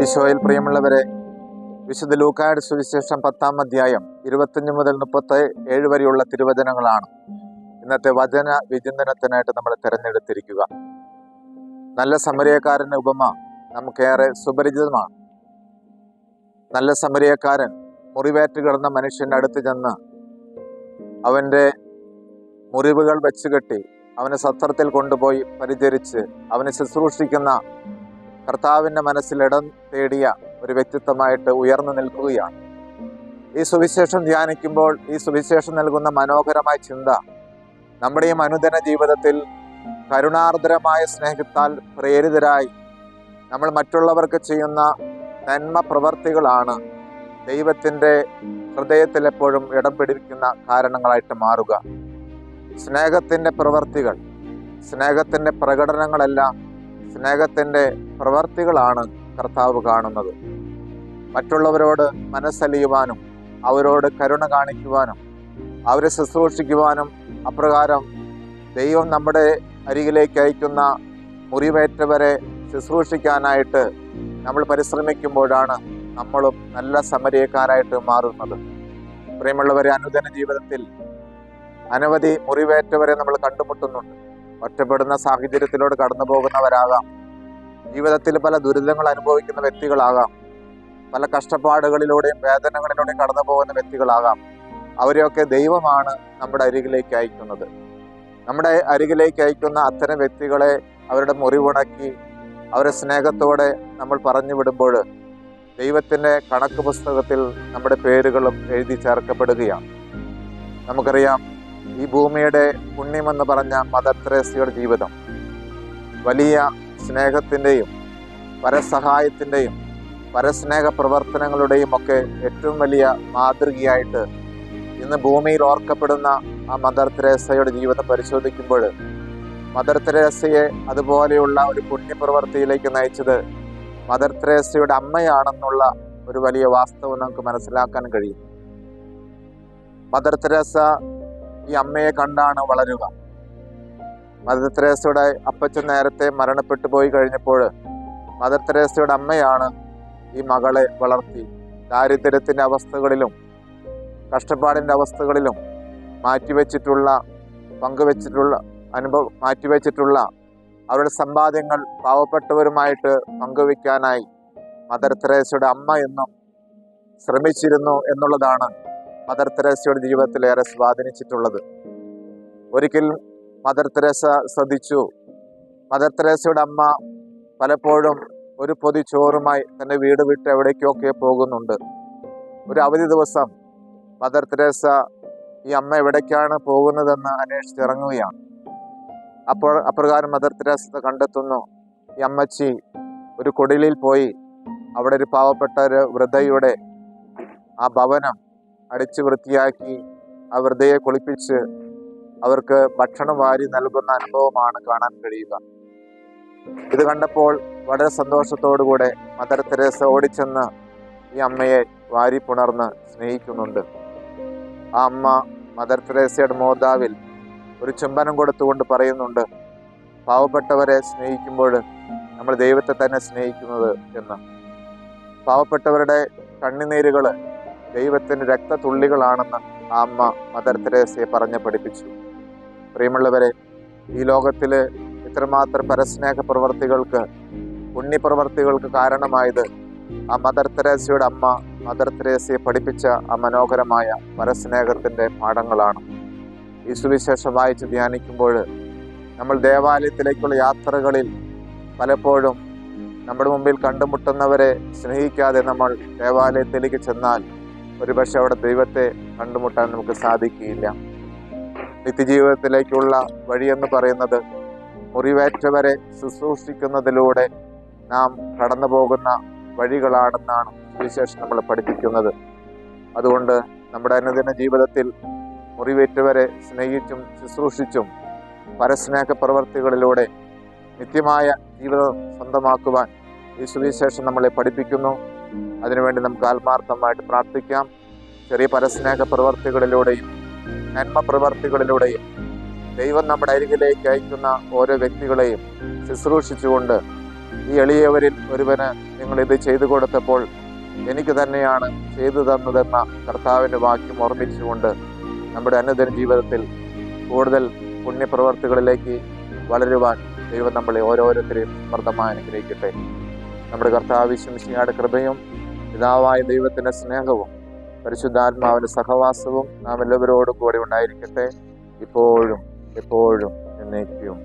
ഈശോയിൽ പ്രിയമുള്ളവരെ, വിശുദ്ധ ലൂക്കായുടെ സുവിശേഷം 10-ാം അധ്യായം 25 മുതൽ 37 വരെയുള്ള തിരുവചനങ്ങളാണ് ഇന്നത്തെ വചന വിചിന്തനത്തിനായിട്ട് നമ്മൾ തിരഞ്ഞെടുത്തിരിക്കുക. നല്ല സമരിയക്കാരൻ്റെ ഉപമ നമുക്കേറെ സുപരിചിതമാണ്. നല്ല സമരിയക്കാരൻ മുറിവേറ്റ് കിടന്ന മനുഷ്യൻ്റെ അടുത്ത് ചെന്ന് അവൻ്റെ മുറിവുകൾ വെച്ചുകെട്ടി അവനെ സത്രത്തിൽ കൊണ്ടുപോയി പരിചരിച്ച് അവനെ ശുശ്രൂഷിക്കുന്ന കർത്താവിൻ്റെ മനസ്സിൽ ഇടം തേടിയ ഒരു വ്യക്തിത്വമായിട്ട് ഉയർന്നു നിൽക്കുകയാണ്. ഈ സുവിശേഷം ധ്യാനിക്കുമ്പോൾ ഈ സുവിശേഷം നൽകുന്ന മനോഹരമായ ചിന്ത നമ്മുടെയും അനുദിന ജീവിതത്തിൽ കരുണാർദ്രമായ സ്നേഹത്താൽ പ്രേരിതരായി നമ്മൾ മറ്റുള്ളവർക്ക് ചെയ്യുന്ന നന്മ പ്രവർത്തികളാണ് ദൈവത്തിൻ്റെ ഹൃദയത്തിൽ എപ്പോഴും ഇടം പിടിക്കുന്ന കാരണങ്ങളായിട്ട് മാറുക. സ്നേഹത്തിൻ്റെ പ്രവർത്തികൾ, സ്നേഹത്തിൻ്റെ പ്രകടനങ്ങളെല്ലാം സ്നേഹത്തിൻ്റെ പ്രവർത്തികളാണ് കർത്താവ് കാണുന്നത്. മറ്റുള്ളവരോട് മനസ്സലിയുവാനും അവരോട് കരുണ കാണിക്കുവാനും അവരെ ശുശ്രൂഷിക്കുവാനും അപ്രകാരം ദൈവം നമ്മുടെ അരികിലേക്ക് അയക്കുന്ന മുറിവേറ്റവരെ ശുശ്രൂഷിക്കാനായിട്ട് നമ്മൾ പരിശ്രമിക്കുമ്പോഴാണ് നമ്മളും നല്ല സമരിയക്കാരായിട്ട് മാറുന്നത്. പ്രിയമുള്ളവരെ, അനുദിന ജീവിതത്തിൽ അനവധി മുറിവേറ്റവരെ നമ്മൾ കണ്ടുമുട്ടുന്നുണ്ട്. ഒറ്റപ്പെടുന്ന സാഹചര്യത്തിലൂടെ കടന്നു പോകുന്നവരാകാം, ജീവിതത്തിൽ പല ദുരിതങ്ങൾ അനുഭവിക്കുന്ന വ്യക്തികളാകാം, പല കഷ്ടപ്പാടുകളിലൂടെയും വേദനകളിലൂടെയും കടന്നു പോകുന്ന വ്യക്തികളാകാം. അവരെയൊക്കെ ദൈവമാണ് നമ്മുടെ അരികിലേക്ക് അയക്കുന്നത്. നമ്മുടെ അരികിലേക്ക് അയക്കുന്ന അത്തരം വ്യക്തികളെ അവരുടെ മുറിവുണക്കി അവരെ സ്നേഹത്തോടെ നമ്മൾ പറഞ്ഞു വിടുമ്പോൾ ദൈവത്തിൻ്റെ കണക്ക് പുസ്തകത്തിൽ നമ്മുടെ പേരുകളും എഴുതി ചേർക്കപ്പെടുകയാണ്. നമുക്കറിയാം, ഈ ഭൂമിയുടെ പുണ്യമെന്ന് പറഞ്ഞ മദർ തെരേസയുടെ ജീവിതം വലിയ സ്നേഹത്തിൻ്റെയും പരസഹായത്തിൻ്റെയും പരസ്നേഹ പ്രവർത്തനങ്ങളുടെയും ഒക്കെ ഏറ്റവും വലിയ മാതൃകയായിട്ട് ഇന്ന് ഭൂമിയിൽ ഓർക്കപ്പെടുന്ന ആ മദർ തെരേസയുടെ ജീവിതം പരിശോധിക്കുമ്പോൾ മദർ തെരേസയെ അതുപോലെയുള്ള ഒരു പുണ്യപ്രവൃത്തിയിലേക്ക് നയിച്ചത് മദർ തെരേസയുടെ അമ്മയാണെന്നുള്ള ഒരു വലിയ വാസ്തവം നമുക്ക് മനസ്സിലാക്കാൻ കഴിയും. മദർ തെരേസ ഈ അമ്മയെ കണ്ടാണ് വളരുക. മദർ തെരേസയുടെ അപ്പച്ചൻ നേരത്തെ മരണപ്പെട്ടു പോയി കഴിഞ്ഞപ്പോൾ മദർ തെരേസയുടെ അമ്മയാണ് ഈ മകളെ വളർത്തി ദാരിദ്ര്യത്തിൻ്റെ അവസ്ഥകളിലും കഷ്ടപ്പാടിൻ്റെ അവസ്ഥകളിലും മാറ്റിവെച്ചിട്ടുള്ള അവരുടെ സമ്പാദ്യങ്ങൾ പാവപ്പെട്ടവരുമായിട്ട് പങ്കുവയ്ക്കാനായി മദർ തെരേസയുടെ അമ്മ എന്നും ശ്രമിച്ചിരുന്നു എന്നുള്ളതാണ് മദർ തെരേസയുടെ ജീവിതത്തിൽ ഏറെ സ്വാധീനിച്ചിട്ടുള്ളത്. ഒരിക്കൽ മദർ തെരേസ ശ്രദ്ധിച്ചു, മദർ തെരേസയുടെ അമ്മ പലപ്പോഴും ഒരു പൊതി ചോറുമായി തൻ്റെ വീട് വിട്ട് എവിടേക്കൊക്കെ പോകുന്നുണ്ട്. ഒരു അവധി ദിവസം മദർ തെരേസ ഈ അമ്മ എവിടേക്കാണ് പോകുന്നതെന്ന് അന്വേഷിച്ചിറങ്ങുകയാണ്. അപ്പോൾ അപ്രകാരം മദർ തെരേസ കണ്ടെത്തുന്നു, ഈ അമ്മച്ചി ഒരു കുടിലിൽ പോയി അവിടെ ഒരു പാവപ്പെട്ട ഒരു വൃദ്ധയുടെ ആ ഭവനം അടിച്ചു വൃത്തിയാക്കി ആ വൃദ്ധയെ കുളിപ്പിച്ച് അവർക്ക് ഭക്ഷണം വാരി നൽകുന്ന അനുഭവമാണ് കാണാൻ കഴിയുക. ഇത് കണ്ടപ്പോൾ വളരെ സന്തോഷത്തോടുകൂടെ മദർ തെരേസ ഓടിച്ചെന്ന് ഈ അമ്മയെ വാരി പുണർന്ന് സ്നേഹിക്കുന്നുണ്ട്. ആ അമ്മ മദർ തെരേസയുടെ മോതാവിൽ ഒരു ചുംബനം കൊടുത്തുകൊണ്ട് പറയുന്നുണ്ട്, പാവപ്പെട്ടവരെ സ്നേഹിക്കുമ്പോൾ നമ്മൾ ദൈവത്തെ തന്നെ സ്നേഹിക്കുന്നത് എന്ന്. പാവപ്പെട്ടവരുടെ കണ്ണുനീരുകൾ ദൈവത്തിൻ്റെ രക്തത്തുള്ളികളാണെന്ന് ആ അമ്മ മദർ തെരേസയെ പറഞ്ഞ് പഠിപ്പിച്ചു. പ്രിയമുള്ളവരെ, ഈ ലോകത്തിൽ ഇത്രമാത്രം പരസ്നേഹ പ്രവർത്തികൾക്ക്, പുണ്യപ്രവർത്തികൾക്ക് കാരണമായത് ആ മദർ തെരേസയുടെ അമ്മ മദർ തെരേസയെ പഠിപ്പിച്ച ആ മനോഹരമായ പരസ്നേഹത്തിൻ്റെ പാഠങ്ങളാണ്. ഈ സുവിശേഷം വായിച്ച് ധ്യാനിക്കുമ്പോൾ നമ്മൾ ദേവാലയത്തിലേക്കുള്ള യാത്രകളിൽ പലപ്പോഴും നമ്മുടെ മുമ്പിൽ കണ്ടുമുട്ടുന്നവരെ സ്നേഹിക്കാതെ നമ്മൾ ദേവാലയത്തിലേക്ക് ചെന്നാൽ ഒരുപക്ഷെ അവിടെ ദൈവത്തെ കണ്ടുമുട്ടാൻ നമുക്ക് സാധിക്കുകയില്ല. നിത്യജീവിതത്തിലേക്കുള്ള വഴിയെന്ന് പറയുന്നത് മുറിവേറ്റവരെ ശുശ്രൂഷിക്കുന്നതിലൂടെ നാം കടന്നു പോകുന്ന വഴികളാണെന്നാണ് സുവിശേഷം നമ്മൾ പഠിപ്പിക്കുന്നത്. അതുകൊണ്ട് നമ്മുടെ അനുദിന ജീവിതത്തിൽ മുറിവേറ്റവരെ സ്നേഹിച്ചും ശുശ്രൂഷിച്ചും പരസ്നേഹ പ്രവർത്തികളിലൂടെ നിത്യമായ ജീവിതം സ്വന്തമാക്കുവാൻ ഈ സുവിശേഷം നമ്മളെ പഠിപ്പിക്കുന്നു. അതിനുവേണ്ടി നമുക്ക് ആത്മാർത്ഥമായിട്ട് പ്രാർത്ഥിക്കാം. ചെറിയ പരസ്നേഹ പ്രവർത്തികളിലൂടെയും നന്മ പ്രവർത്തികളിലൂടെയും ദൈവം നമ്മുടെ അരികിലേക്ക് അയക്കുന്ന ഓരോ വ്യക്തികളെയും ശുശ്രൂഷിച്ചുകൊണ്ട് ഈ എളിയവരിൽ ഒരുവന് നിങ്ങൾ ഇത് ചെയ്തു കൊടുത്തപ്പോൾ എനിക്ക് തന്നെയാണ് ചെയ്തു തന്നതെന്ന കർത്താവിൻ്റെ വാക്യം ഓർമ്മിച്ചുകൊണ്ട് നമ്മുടെ അനുദിന ജീവിതത്തിൽ കൂടുതൽ പുണ്യപ്രവർത്തികളിലേക്ക് വളരുവാൻ ദൈവം നമ്മളെ ഓരോരുത്തരെയും സമൃദ്ധമായി അനുഗ്രഹിക്കട്ടെ. നമ്മുടെ കർത്താവ് ശംസിയായുടെ കൃപയും പിതാവായ ദൈവത്തിൻ്റെ സ്നേഹവും പരിശുദ്ധാത്മാവിൻ്റെ സഹവാസവും നാം എല്ലാവരോടും കൂടി ഉണ്ടായിരിക്കട്ടെ, ഇപ്പോഴും എപ്പോഴും എന്നേക്കും.